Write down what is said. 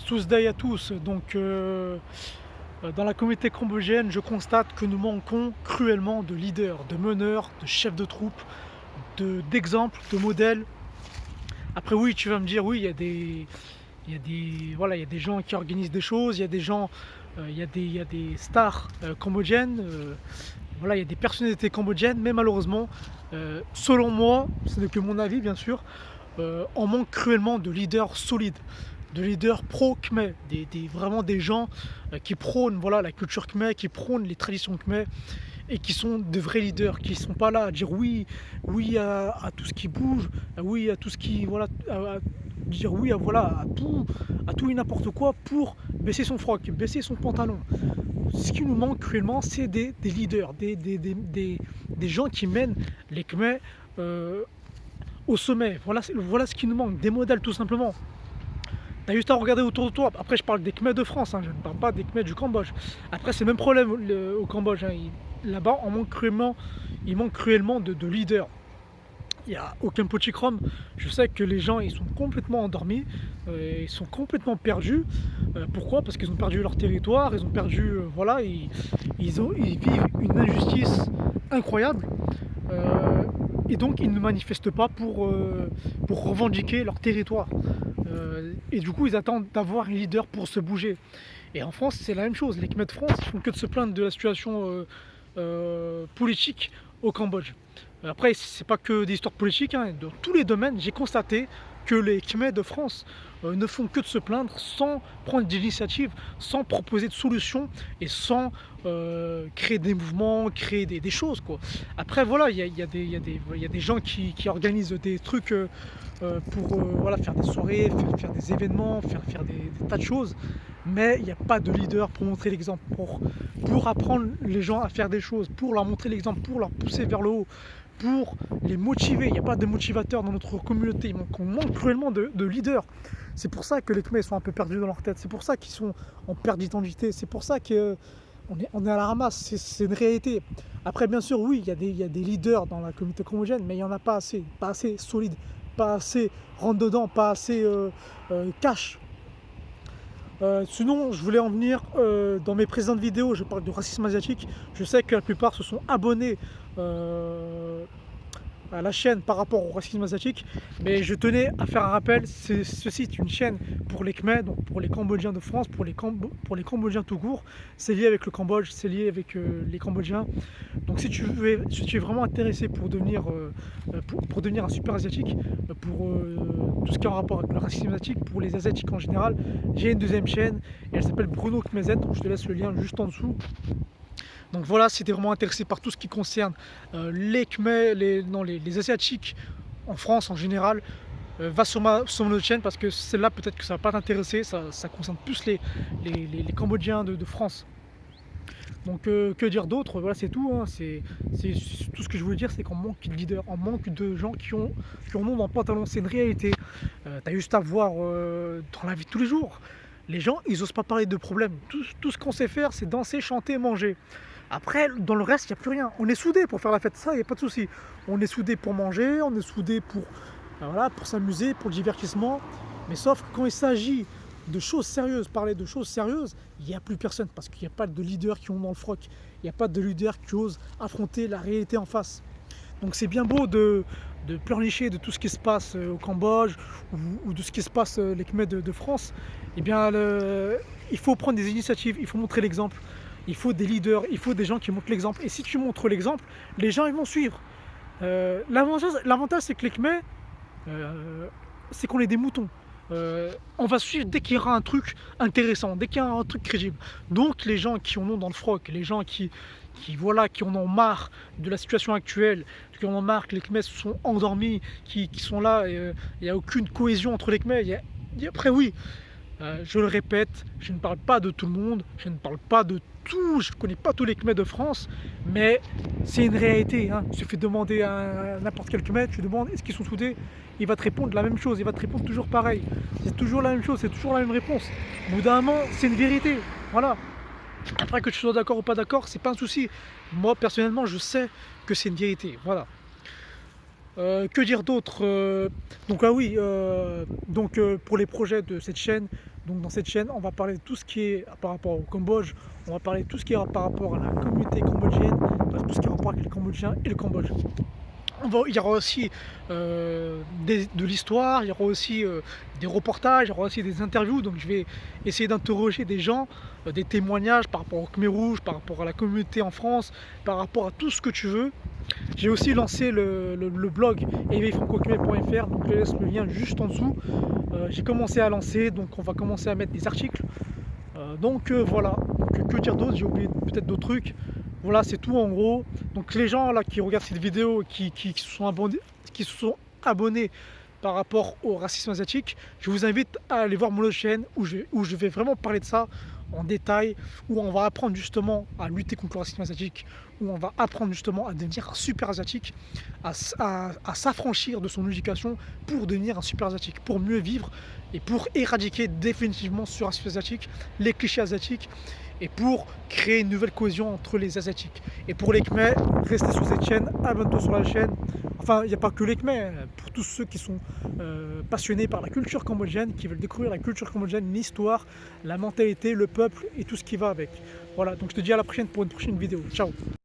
Sousdaï à tous. Dans la communauté cambodgienne, je constate que nous manquons cruellement de leaders, de meneurs, de chefs de troupes, d'exemples, de modèles. Après, oui, tu vas me dire, oui, voilà, il y a des gens qui organisent des choses, il y a des gens, il y a des stars cambodgiennes, voilà, il y a des personnalités cambodgiennes, mais malheureusement, selon moi, ce n'est que mon avis, bien sûr, on manque cruellement de leaders solides, de leaders pro-khmer, vraiment des gens qui prônent voilà, la culture khmer, qui prônent les traditions khmer et qui sont de vrais leaders, qui ne sont pas là à dire oui, oui à tout ce qui bouge, oui à tout ce qui voilà, à dire oui à voilà à tout et n'importe quoi pour baisser son froc, baisser son pantalon. Ce qui nous manque cruellement, c'est des leaders, des gens qui mènent les Khmer au sommet. Voilà ce qui nous manque, des modèles tout simplement. T'as juste à regarder autour de toi. Après, je parle des Khmers de France, hein, je ne parle pas des Khmers du Cambodge. Après, c'est le même problème au Cambodge. Hein. Là-bas, il manque cruellement de leaders. Il n'y a aucun petit chrome. Je sais que les gens ils sont complètement endormis, ils sont complètement perdus. Pourquoi? Parce qu'ils ont perdu leur territoire, ils ont perdu, voilà, ils vivent une injustice incroyable. Et donc ils ne manifestent pas pour revendiquer leur territoire. Et du coup ils attendent d'avoir un leader pour se bouger. Et en France c'est la même chose, les Khmers de France ils font que de se plaindre de la situation politique au Cambodge. Après c'est pas que des histoires politiques, hein. Dans tous les domaines j'ai constaté que les Khmers de France ne font que de se plaindre sans prendre d'initiative, sans proposer de solutions et sans créer des mouvements, créer des choses. Quoi. Après voilà, il y a des gens qui organisent des trucs pour voilà, faire des soirées, faire des événements, faire des tas de choses, mais il n'y a pas de leader pour montrer l'exemple, pour apprendre les gens à faire des choses, pour leur montrer l'exemple, pour leur pousser vers le haut, pour les motiver. Il n'y a pas de motivateur dans notre communauté, on manque cruellement de leaders. C'est pour ça que les Khmers sont un peu perdus dans leur tête, c'est pour ça qu'ils sont en perte d'identité, c'est pour ça qu'on on est à la ramasse, c'est une réalité. Après, bien sûr, oui, il y a des leaders dans la communauté cambodgienne, mais il n'y en a pas assez solides, pas assez rentre dedans, pas assez cash. Sinon, je voulais en venir dans mes précédentes vidéos, je parle de racisme asiatique. Je sais que la plupart se sont abonnés à la chaîne par rapport au racisme asiatique, mais je tenais à faire un rappel, ceci est une chaîne pour les Khmers, donc pour les Cambodgiens de France, pour les Cambodgiens tout court, c'est lié avec le Cambodge, c'est lié avec les Cambodgiens. Donc si tu es vraiment intéressé pour devenir un super asiatique, pour tout ce qui est en rapport avec le racisme asiatique, pour les asiatiques en général, j'ai une deuxième chaîne et elle s'appelle Bruno Khmezet, donc je te laisse le lien juste en dessous. Donc voilà, si tu es vraiment intéressé par tout ce qui concerne les Khmers, les Asiatiques en France en général, va sur mon autre chaîne parce que celle-là peut-être que ça va pas t'intéresser, ça concerne plus les Cambodgiens de France. Donc que dire d'autre? Voilà, c'est tout. Hein. C'est tout ce que je voulais dire, c'est qu'on manque de leaders, on manque de gens qui ont nom dans le pantalon, c'est une réalité. Tu as juste à voir dans la vie de tous les jours. Les gens, ils osent pas parler de problèmes. Tout ce qu'on sait faire, c'est danser, chanter, manger. Après, dans le reste, il n'y a plus rien. On est soudés pour faire la fête, ça, il n'y a pas de souci. On est soudés pour manger, on est soudés voilà, pour s'amuser, pour le divertissement. Mais sauf que quand il s'agit de choses sérieuses, parler de choses sérieuses, il n'y a plus personne. Parce qu'il n'y a pas de leaders qui ont dans le froc. Il n'y a pas de leaders qui osent affronter la réalité en face. Donc c'est bien beau de pleurnicher de tout ce qui se passe au Cambodge ou de ce qui se passe les Khmers de France. Eh bien, il faut prendre des initiatives, il faut montrer l'exemple. Il faut des leaders, il faut des gens qui montrent l'exemple. Et si tu montres l'exemple, les gens ils vont suivre. L'avantage c'est que les Khmers, c'est qu'on est des moutons. On va suivre dès qu'il y aura un truc intéressant, dès qu'il y aura un truc crédible. Donc les gens qui en ont dans le froc, les gens voilà, qui en ont marre de la situation actuelle, qui en ont marre que les Khmers sont endormis, qui sont là, il n'y a aucune cohésion entre les Khmers. Après oui, je le répète, je ne parle pas de tout le monde, je ne parle pas de tout, je ne connais pas tous les Khmers de France, mais c'est une réalité. Hein. Il suffit de demander à n'importe quel Khmer, tu demandes est-ce qu'ils sont soudés, il va te répondre la même chose, il va te répondre toujours pareil. C'est toujours la même chose, c'est toujours la même réponse. Au bout d'un moment, c'est une vérité. Voilà. Après que tu sois d'accord ou pas d'accord, c'est pas un souci. Moi, personnellement, je sais que c'est une vérité. Voilà. Que dire d'autre? Donc ah oui, pour les projets de cette chaîne, donc dans cette chaîne, on va parler de tout ce qui est par rapport au Cambodge, on va parler de tout ce qui est par rapport à la communauté cambodgienne, bref, tout ce qui est rapport avec les Cambodgiens et le Cambodge. Il y aura aussi de l'histoire, il y aura aussi des reportages, il y aura aussi des interviews. Donc je vais essayer d'interroger des gens, des témoignages par rapport au Khmer Rouge, par rapport à la communauté en France, par rapport à tout ce que tu veux. J'ai aussi lancé le blog éveilfrancokhmer.fr, donc je laisse le lien juste en dessous. J'ai commencé à lancer, donc on va commencer à mettre des articles. Voilà, donc, que dire d'autre? J'ai oublié peut-être d'autres trucs. Voilà, c'est tout en gros. Donc les gens là qui regardent cette vidéo, qui se sont abonnés par rapport au racisme asiatique, je vous invite à aller voir mon autre chaîne où je vais vraiment parler de ça en détail, où on va apprendre justement à lutter contre le racisme asiatique, où on va apprendre justement à devenir un super asiatique, à s'affranchir de son éducation pour devenir un super asiatique, pour mieux vivre et pour éradiquer définitivement ce racisme asiatique, les clichés asiatiques, et pour créer une nouvelle cohésion entre les asiatiques. Et pour les Khmers, restez sur cette chaîne, abonnez-toi sur la chaîne. Enfin, il n'y a pas que les Khmers, pour tous ceux qui sont passionnés par la culture cambodgienne, qui veulent découvrir la culture cambodgienne, l'histoire, la mentalité, le peuple et tout ce qui va avec. Voilà, donc je te dis à la prochaine pour une prochaine vidéo. Ciao!